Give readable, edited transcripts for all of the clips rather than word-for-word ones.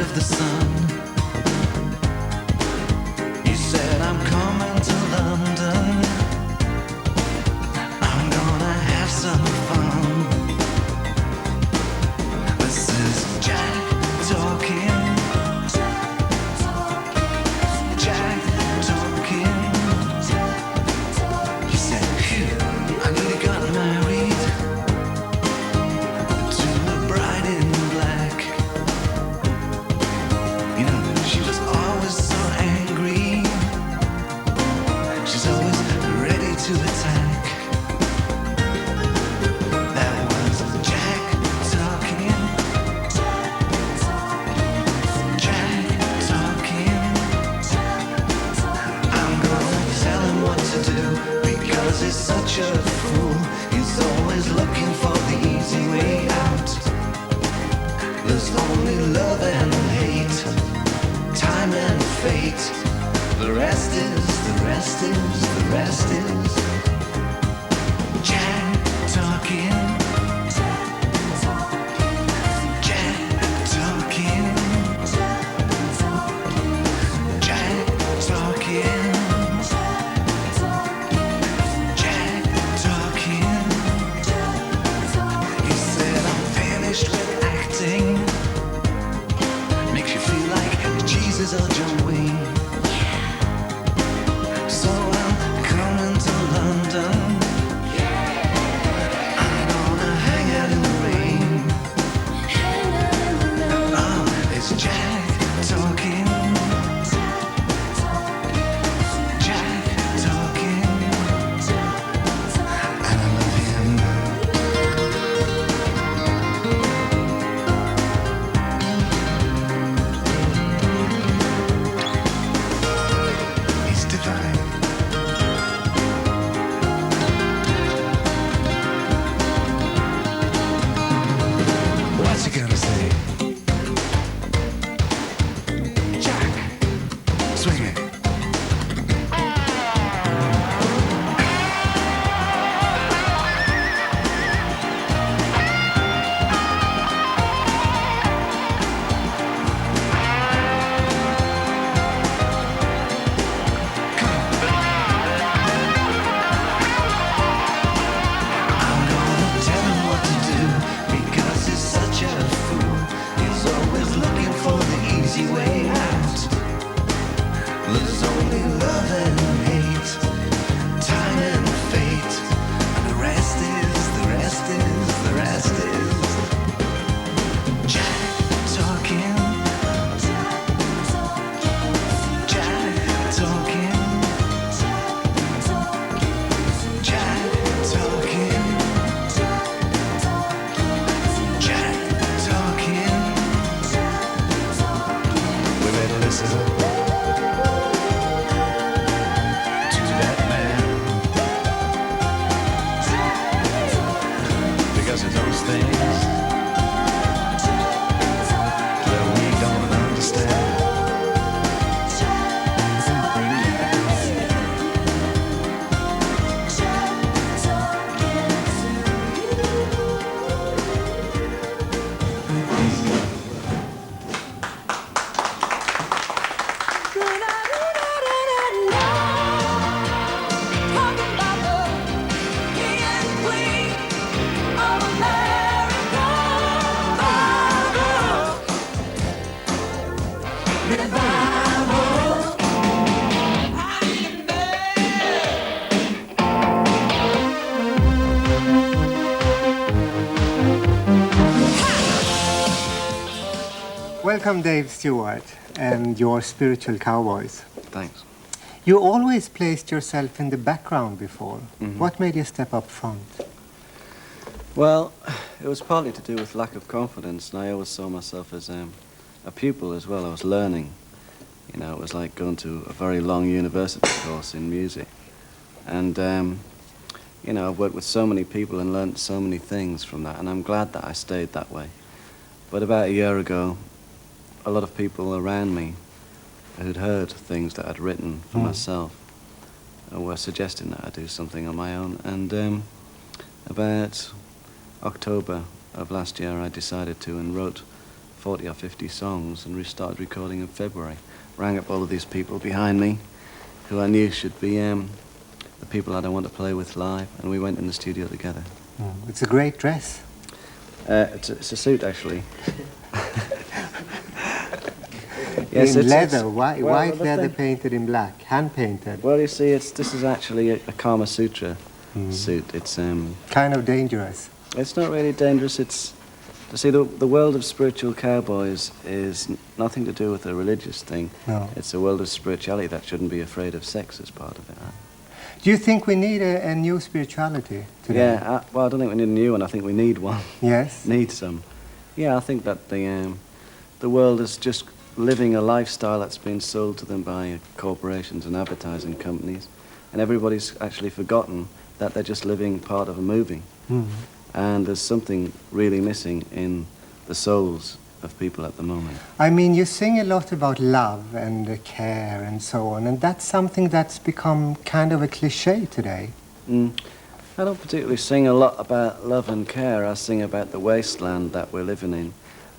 of the sun. He said, I'm coming to London. I'm gonna have some fun. This is Jack talking. Jack talking. He said, phew, I nearly got married to the bride in black. You know, she was always so angry. She's always ready to attack. That was Jack talking. Jack talking. I'm gonna tell him what to do because he's such a fool. He's always looking for the easy way out. There's only love and hate, time and fate. The rest is, the rest is, the rest is Jack talking. Jack talking. Jack talking. Jack talking. He said, I'm finished with acting. Makes you feel like Jesus or John Wayne. So I'm coming to London. I'm gonna hang out in the rain. Oh, it's Jack talking. Jack talking. And I love him. He's divine. What's he gonna say? Jack, swing it. I'm gonna tell him what to do because he's such a fool. He's always looking for the easy way out. There's only love and hate, time and fate. And the rest is, the rest is, the rest is Jack talking. Jack talking. Jack talking. Jack talking. We better listen to that man because of those things that we don't understand. Welcome, Dave Stewart, and your spiritual cowboys. Thanks. You always placed yourself in the background before. Mhm. What made you step up front? Well, it was partly to do with lack of confidence, and I always saw myself as a pupil as well. I was learning. You know, it was like going to a very long university course in music. And, you know, I've worked with so many people and learned so many things from that, and I'm glad that I stayed that way. But about a year ago, a lot of people around me who'd heard things that I'd written for myself were suggesting that I do something on my own. And about October of last year, I decided to and wrote 40 or 50 songs, and we started recording in February. Rang up all of these people behind me, who I knew should be the people that I want to play with live, and we went in the studio together. It's a great dress. It's a suit, actually. In leather, well, white leather painted in black, hand-painted. Well, you see, this is actually a Kama Sutra suit. It's Kind of dangerous. It's not really dangerous. It's, you see, the world of spiritual cowboys is nothing to do with a religious thing. No. It's a world of spirituality that shouldn't be afraid of sex as part of it. Huh? Do you think we need a new spirituality today? Yeah, well, I don't think we need a new one. I think we need one. Yes? Need some. Yeah, I think that the world is just living a lifestyle that's been sold to them by corporations and advertising companies, and everybody's actually forgotten that they're just living part of a movie. And there's something really missing in the souls of people at the moment. I mean, you sing a lot about love and care and so on, and that's something that's become kind of a cliche today. I don't particularly sing a lot about love and care. I sing about the wasteland that we're living in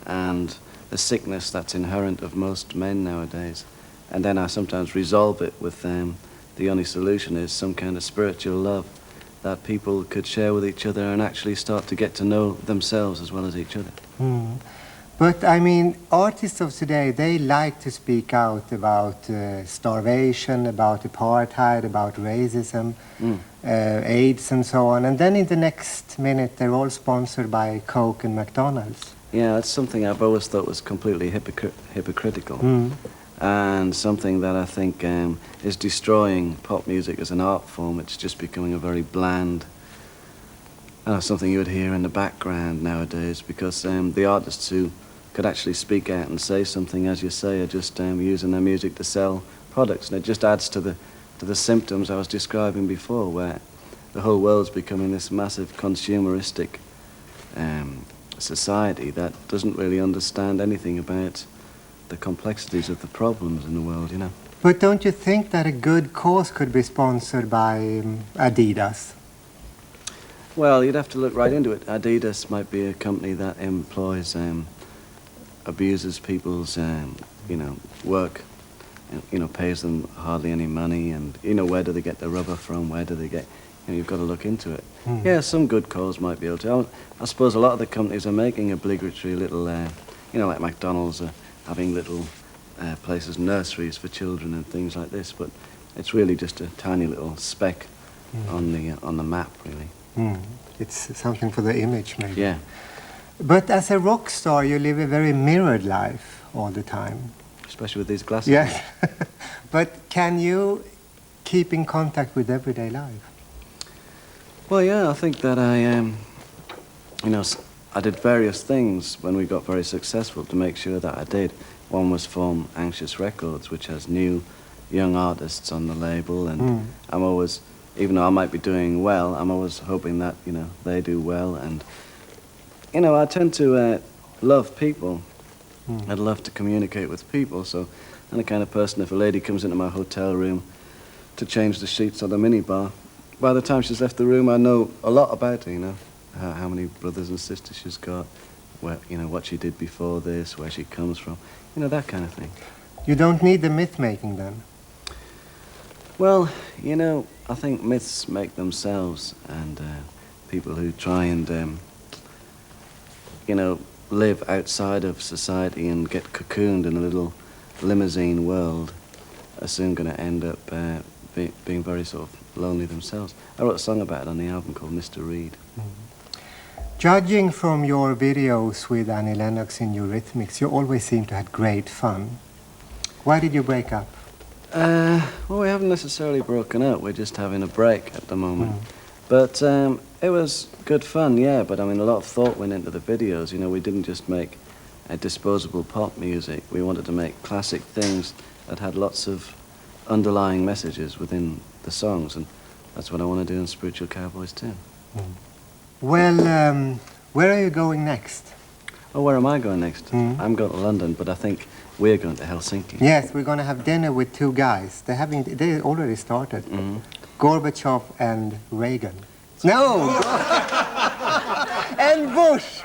and the sickness that's inherent of most men nowadays. And then I sometimes resolve it with the only solution is some kind of spiritual love that people could share with each other and actually start to get to know themselves as well as each other. But I mean, artists of today, they like to speak out about starvation, about apartheid, about racism, AIDS and so on. And then in the next minute, they're all sponsored by Coke and McDonald's. Yeah, it's something I've always thought was completely hypocritical. And something that I think is destroying pop music as an art form. It's just becoming a very bland, something you would hear in the background nowadays, because the artists who could actually speak out and say something, as you say, are just using their music to sell products. And it just adds to the symptoms I was describing before, where the whole world's becoming this massive consumeristic society that doesn't really understand anything about the complexities of the problems in the world, you know. But don't you think that a good cause could be sponsored by Adidas? Well, you'd have to look right into it. Adidas might be a company that employs, abuses people's, work, and, pays them hardly any money, and, where do they get the rubber from, where do they get, you've got to look into it. Yeah, some good cause might be able to. I suppose a lot of the companies are making obligatory little, like McDonald's are having little places, nurseries for children and things like this, but it's really just a tiny little speck on the map, really. It's something for the image, maybe. Yeah. But as a rock star, you live a very mirrored life all the time. Especially with these glasses. Yes. But can you keep in contact with everyday life? Well, yeah, I think that I did various things when we got very successful to make sure that I did. One was form Anxious Records, which has new young artists on the label, and I'm always, even though I might be doing well, I'm always hoping that, they do well. And, I tend to love people. I'd love to communicate with people, so I'm the kind of person, if a lady comes into my hotel room to change the sheets or the minibar, by the time she's left the room, I know a lot about her, how many brothers and sisters she's got, where, what she did before this, where she comes from, that kind of thing. You don't need the myth-making then? Well, I think myths make themselves, and people who try and, live outside of society and get cocooned in a little limousine world are soon going to end up being very sort of lonely themselves. I wrote a song about it on the album called Mr. Reed. Judging from your videos with Annie Lennox in Eurythmics, you always seem to have great fun. Why did you break up? Well, we haven't necessarily broken up. We're just having a break at the moment. But it was good fun, yeah. But I mean, a lot of thought went into the videos. We didn't just make disposable pop music. We wanted to make classic things that had lots of underlying messages within the songs, and that's what I want to do in Spiritual Cowboys too. Well, where are you going next? Oh, where am I going next? I'm going to London, but I think we're going to Helsinki. Yes, we're going to have dinner with two guys. They already started. Gorbachev and Reagan. No! And Bush!